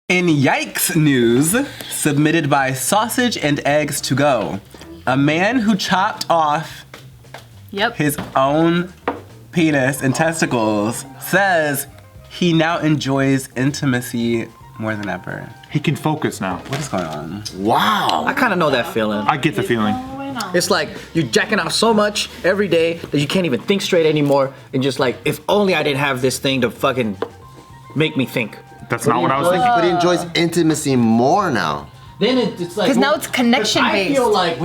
In Yikes news, submitted by Sausage and Eggs to Go, a man who chopped off his own penis and testicles says he now enjoys intimacy more than ever. He can focus now. What is going on? Wow. I kind of know that feeling. I get the feeling. It's like you're jacking off so much every day that you can't even think straight anymore. And just like, if only I didn't have this thing to fucking make me think. That's not what I was thinking. But he enjoys intimacy more now. Then it's like, because now it's connection based. I feel like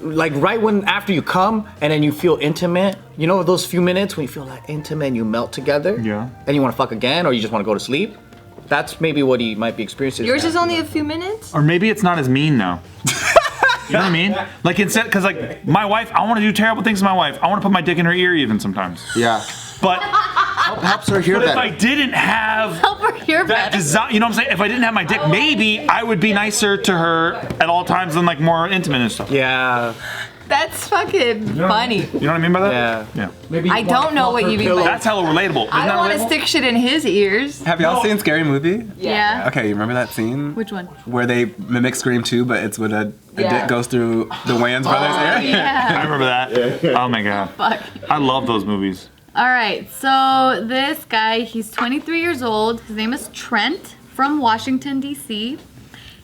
like right when after you come and then you feel intimate. You know those few minutes when you feel like intimate and you melt together. Yeah. And you want to fuck again, or you just want to go to sleep. That's maybe what he might be experiencing. Yours is only a few minutes. Or maybe it's not as mean now. You know what I mean? Like instead, because like my wife, I want to do terrible things to my wife. I want to put my dick in her ear even sometimes. Yeah. But helps her hear but better. if I didn't have Help her hear that better. desire, you know what I'm saying? If I didn't have my dick, maybe I would be nicer to her at all times and like more intimate and stuff. Yeah. That's fucking funny. You know what I mean by that? Yeah. Yeah. Maybe I don't know what you mean by That's hella relatable. Isn't I that don't want to relatable? stick shit in his ears. Have y'all seen Scary Movie? Yeah. Okay, you remember that scene? Which one? Where they mimic Scream 2, but it's when a dick goes through the Wayans brothers' ear? I Yeah. remember that. Oh my god. Fuck. I love those movies. All right, so this guy, he's 23 years old. His name is Trent from Washington, D.C.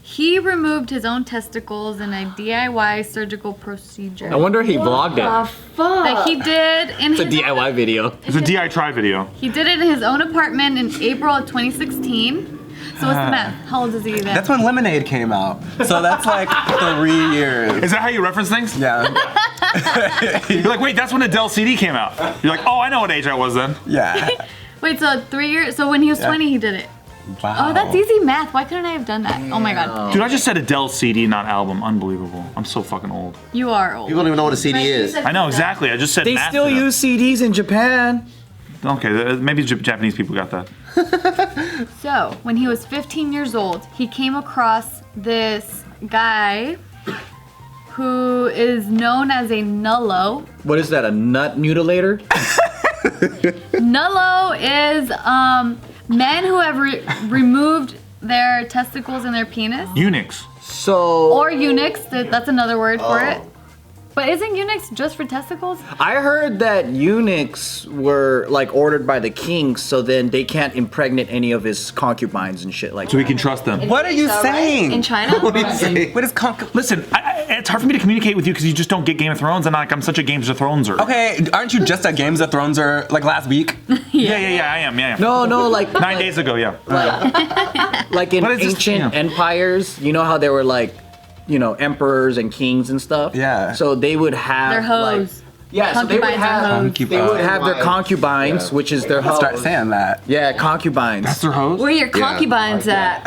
He removed his own testicles in a DIY surgical procedure I wonder if he vlogged it. that he did in It's a his DIY video. It's a DI try video. He did it in his own apartment in April of 2016. So what's the math? How old is he then? That's when Lemonade came out. So that's like 3 years. Is that how you reference things? Yeah. You're like, wait, that's when Adele CD came out. You're like, oh, I know what age I was then. Yeah. Wait, so 3 years? So when he was 20, he did it. Wow. Oh, that's easy math. Why couldn't I have done that? Oh my god. Dude, I just said Adele CD, not album. Unbelievable. I'm so fucking old. You are old. People don't even know what a CD is. I know, exactly. I just said They math still to them. use CDs in Japan. Okay, maybe Japanese people got that. So, when he was 15 years old, he came across this guy who is known as a nullo. What is that? A nut mutilator? Nullo is men who have removed their testicles and their penis. Eunuchs. So Or eunuchs, that's another word for it. But isn't eunuchs just for testicles? I heard that eunuchs were like ordered by the king, so then they can't impregnate any of his concubines and shit like So we that. can trust them. What are you saying? In China? What are you saying? What is Listen, it's hard for me to communicate with you because you just don't get Game of Thrones, and I'm such a Games of Throneser. Okay, aren't you just at Games of Thrones or like last week? Yeah, I am. No, like 9 days ago, yeah. like in What is this- ancient yeah. empires, you know how there were like, you know, emperors and kings and stuff. Yeah. So they would have They're hoes. Like, yeah, so they would Concubines are have hoes. they would have their concubines, which is their hoes. Start saying that. Yeah, concubines. That's their hose? Where your concubines at?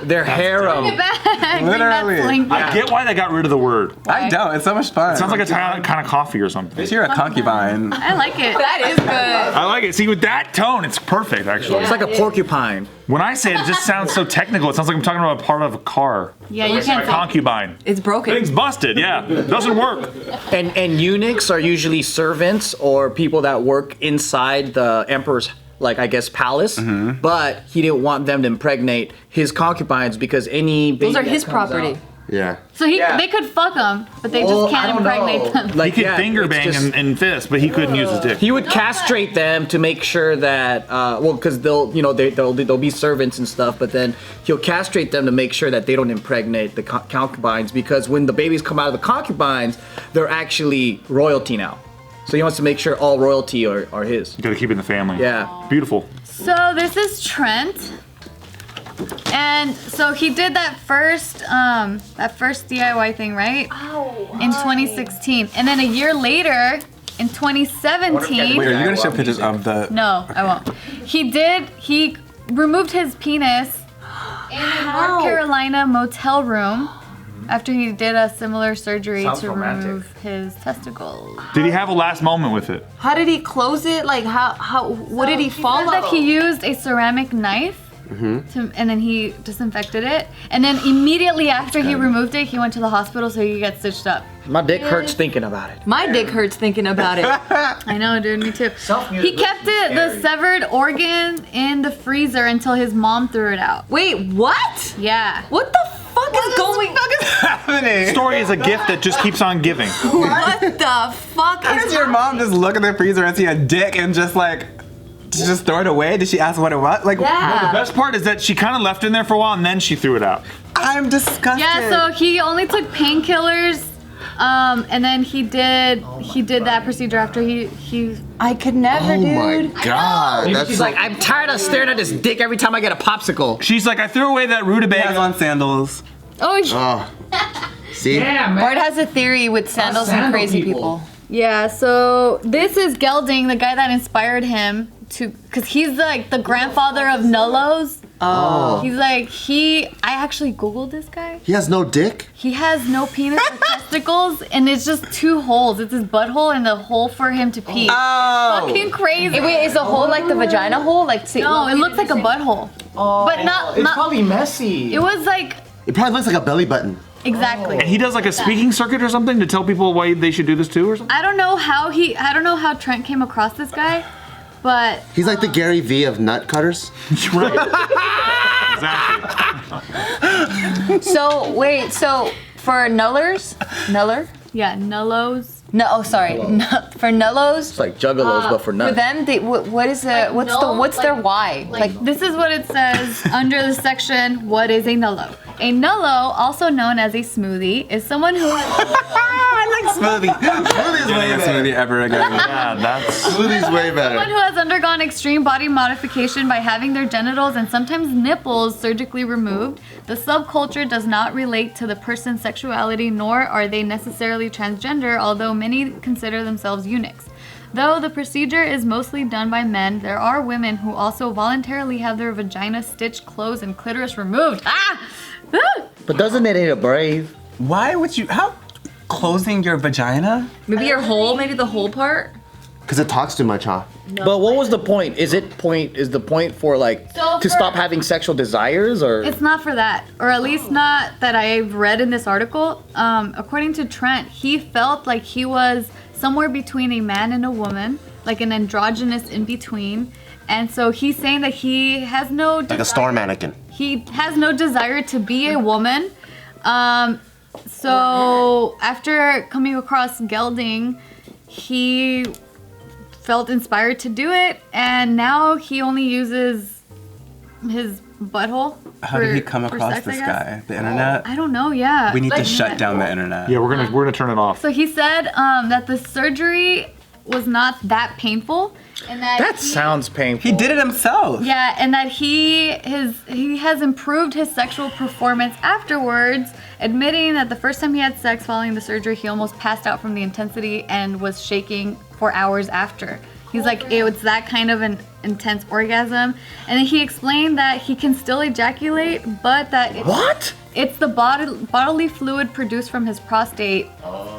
Their harem. Back. Literally. I get why they got rid of the word. I don't. It's so much fun. Sounds like a kind of coffee or something. You're a concubine. I like it. That is good. I like it. See, with that tone, it's perfect, actually. It's like a porcupine. When I say it, it just sounds so technical. It sounds like I'm talking about a part of a car. Yeah, you A can't say. concubine. It's broken. Thing's busted, yeah. Doesn't work. And eunuchs are usually servants or people that work inside the emperor's, like, I guess, palace. But he didn't want them to impregnate his concubines because any baby Those are that his comes property. out- Yeah. So they could fuck them, but they Well, just I can't don't impregnate know. them. Like, He could yeah, finger it's bang just- and fist, but he couldn't use his dick. He would castrate them to make sure that, well, because they'll, you know, they'll be servants and stuff. But then he'll castrate them to make sure that they don't impregnate the concubines, because when the babies come out of the concubines, they're actually royalty now. So he wants to make sure all royalty are his. You gotta keep it in the family. Yeah. Beautiful. So this is Trent. And so he did that first DIY thing, right? In 2016. And then a year later, in 2017. Wait, are you gonna show pictures of the? No, I won't. He removed his penis in a North Carolina motel room after he did a similar surgery Sounds to romantic. remove his testicles. Did he have a last moment with it? How did he close it? Like how what did he He follow? said that he used a ceramic knife and then he disinfected it. And then immediately after he removed it, he went to the hospital so he could get stitched up. My dick hurts thinking about it. My dick hurts thinking about it. I know, dude, me too. He kept the severed organ in the freezer until his mom threw it out. Wait, what? Yeah. What the fuck is going happening? Story is a gift that just keeps on giving. What the fuck How is does your mom just look in the freezer and see a dick and just like, just throw it away? Did she ask what it was? Like, The best part is that she kind of left it in there for a while and then she threw it out. I'm disgusted. Yeah, so he only took painkillers, and then he did that procedure after he I could never, Oh dude. my god. Maybe That's she's like, I'm tired of staring at this dick every time I get a popsicle. She's like, I threw away that He has rutabaga. on sandals. Oh. See? Bart has a theory with sandals and crazy people. Yeah, so this is Gelding, the guy that inspired him to, because he's like the grandfather of Nullos. Oh. He's like, I actually Googled this guy. He has no dick? He has no penis or testicles, and it's just 2 holes. It's his butthole and the hole for him to pee. Oh. Fucking crazy. Wait, is the hole like the vagina hole? Like, see, No, it looks like a butthole. But not, It's probably messy. it was like, It probably looks like a belly button. exactly. And he does like a speaking circuit or something to tell people why they should do this too or something? I don't know how Trent came across this guy, but He's like the Gary V of nut cutters. Right. Exactly. So, wait, so for Nuller? yeah, Nullos. No, oh, sorry. For Nullos, It's like juggalos, but for for nuts. them, what is the, what's their why? Like, This is what it says under the section, what is a Nullo? A Nullo, also known as a smoothie, is someone who has I like smoothie. Smoothie's way better. Smoothie ever again. Yeah, that's. Smoothie's way someone better. who has undergone extreme body modification by having their genitals and sometimes nipples surgically removed. The subculture does not relate to the person's sexuality, nor are they necessarily transgender, although many consider themselves eunuchs. Though the procedure is mostly done by men, there are women who also voluntarily have their vagina stitched closed and clitoris removed. Ah! But doesn't it ain't a brave? Why would you, how? Closing your vagina? maybe your hole, maybe the whole part? Because it talks too much, huh? But what was the point? Is the point for like So to for- stop having sexual desires or? It's not for that, or at least not that I've read in this article. According to Trent, he felt like he was somewhere between a man and a woman, like an androgynous in between. And so he's saying that he has no Like a store mannequin. he has no desire to be a woman. So after coming across gelding, he felt inspired to do it, and now he only uses his butthole. How did he come across sex, I this guess. guy? The internet? I don't know. Yeah. We need to Like, shut down the internet. Yeah, we're gonna turn it off. So he said that the surgery was not that painful, and that he- sounds painful. He did it himself. Yeah, and that he has improved his sexual performance afterwards, admitting that the first time he had sex following the surgery, he almost passed out from the intensity and was shaking for hours after. He's like, it was that kind of an intense orgasm. And then he explained that he can still ejaculate, but that it's the bodily fluid produced from his prostate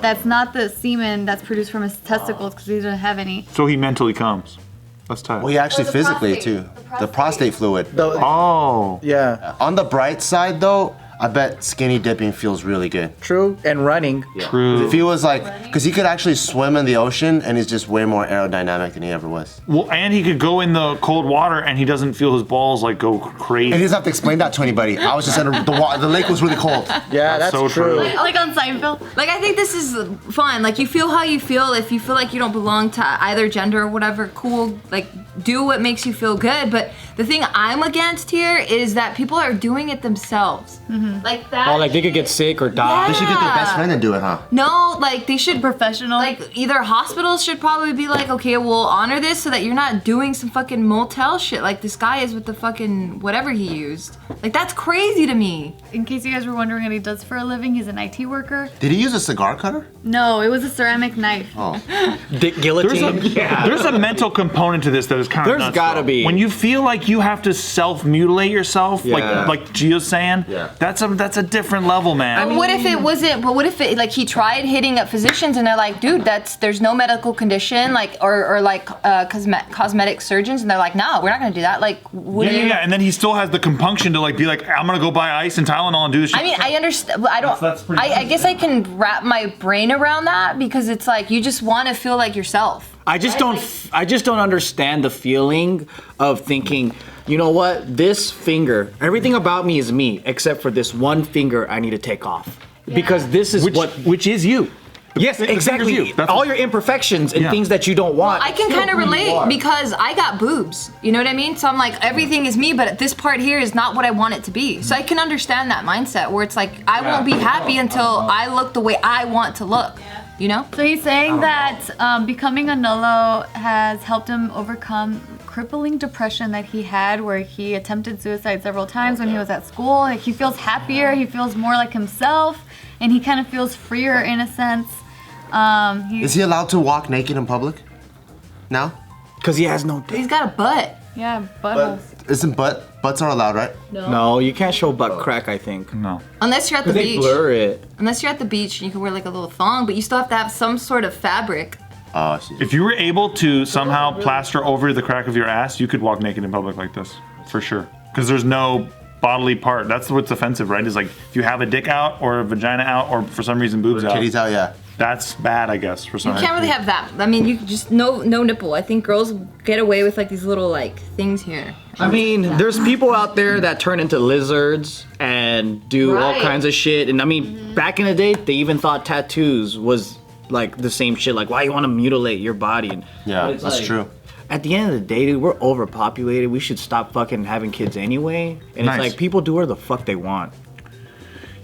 that's not the semen that's produced from his testicles, because he doesn't have any. So he mentally comes. That's tight. Well, he actually the physically prostate. too. The prostate fluid. Oh. Yeah, On the bright side though, I bet skinny dipping feels really good. true. And running. True. If he was like, because he could actually swim in the ocean and he's just way more aerodynamic than he ever was. Well, and he could go in the cold water and he doesn't feel his balls like go And he crazy. doesn't have to explain that to anybody. I was just in the lake was really cold. Yeah, that's so true. true. Like on Seinfeld. Like, I think this is fun. Like, you feel how you feel. If you feel like you don't belong to either gender or whatever, cool. Like, do what makes you feel good. But the thing I'm against here is that people are doing it themselves. Like that. Oh, like they could get sick or die. They should get their best friend and do it, huh? No, like they should Professional. Like either hospitals should probably be like, okay, we'll honor this so that you're not doing some fucking motel shit like this guy is with the fucking whatever he used. Like that's crazy to me. In case you guys were wondering what he does for a living, he's an IT worker. Did he use a cigar cutter? No, it was a ceramic knife. Oh. Dick guillotine. There's a mental component to this that is kind of There's nuts, gotta though. be. When you feel like you have to self-mutilate yourself, Yeah. like Gio's saying, Yeah. that's that's a different level, man. But what if it wasn't? But what if it like he tried hitting up physicians and they're like, dude, there's no medical condition, like or like cosmetic surgeons, and they're like, no, we're not gonna do that. Like, yeah, and then he still has the compunction to like be like, I'm gonna go buy ice and Tylenol and do this shit. I mean, I understand. I don't. I guess I can wrap my brain around that because it's like you just want to feel like yourself. I just don't understand the feeling of thinking, you know what, this finger, everything about me is me except for this one finger I need to take off. Yeah. Because this is which is you. Yes, exactly. You. All your imperfections and things that you don't want. I can kind of relate because I got boobs. You know what I mean? So I'm like, everything is me, but this part here is not what I want it to be. So I can understand that mindset where it's like, I won't be happy until I look the way I want to look. You know? So he's saying that becoming a nullo has helped him overcome crippling depression that he had, where he attempted suicide several times when he was at school. Like, he feels happier, he feels more like himself, and he kind of feels freer in a sense. Is he allowed to walk naked in public now? Because he has no dick. He's got a butt. Yeah, buttholes. Isn't butts are allowed, right? No, you can't show butt crack, I think. No. Unless you're at the They beach. blur it. Unless you're at the beach and you can wear like a little thong, but you still have to have some sort of fabric. Oh, I see. If you were able to somehow plaster over the crack of your ass, you could walk naked in public like this, for sure. Because there's no bodily part. That's what's offensive, right? Is like if you have a dick out or a vagina out or for some reason boobs out. Kitty's out, yeah. That's bad, I guess, for some You can't really have that. I mean, you just no nipple. I think girls get away with like these little like things here. I mean, there's people out there that turn into lizards and do all kinds of shit. And I mean, back in the day, they even thought tattoos was like the same shit. Like, why you want to mutilate your body? And Yeah, that's like, true. At the end of the day, dude, we're overpopulated. We should stop fucking having kids anyway. And it's like people do whatever the fuck they want.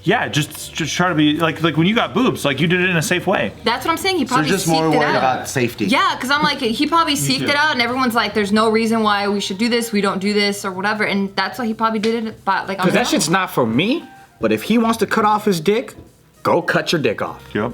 Yeah, just try to be like when you got boobs, like you did it in a safe way. That's what I'm saying. He probably So just seeked more it worried out. about safety. Yeah, because I'm like, he probably seeked it out, and everyone's like, there's no reason why we should do this, we don't do this, or whatever, and that's why he probably did it. But like, Because that shit's not for me. But if he wants to cut off his dick, go cut your dick off. Yep.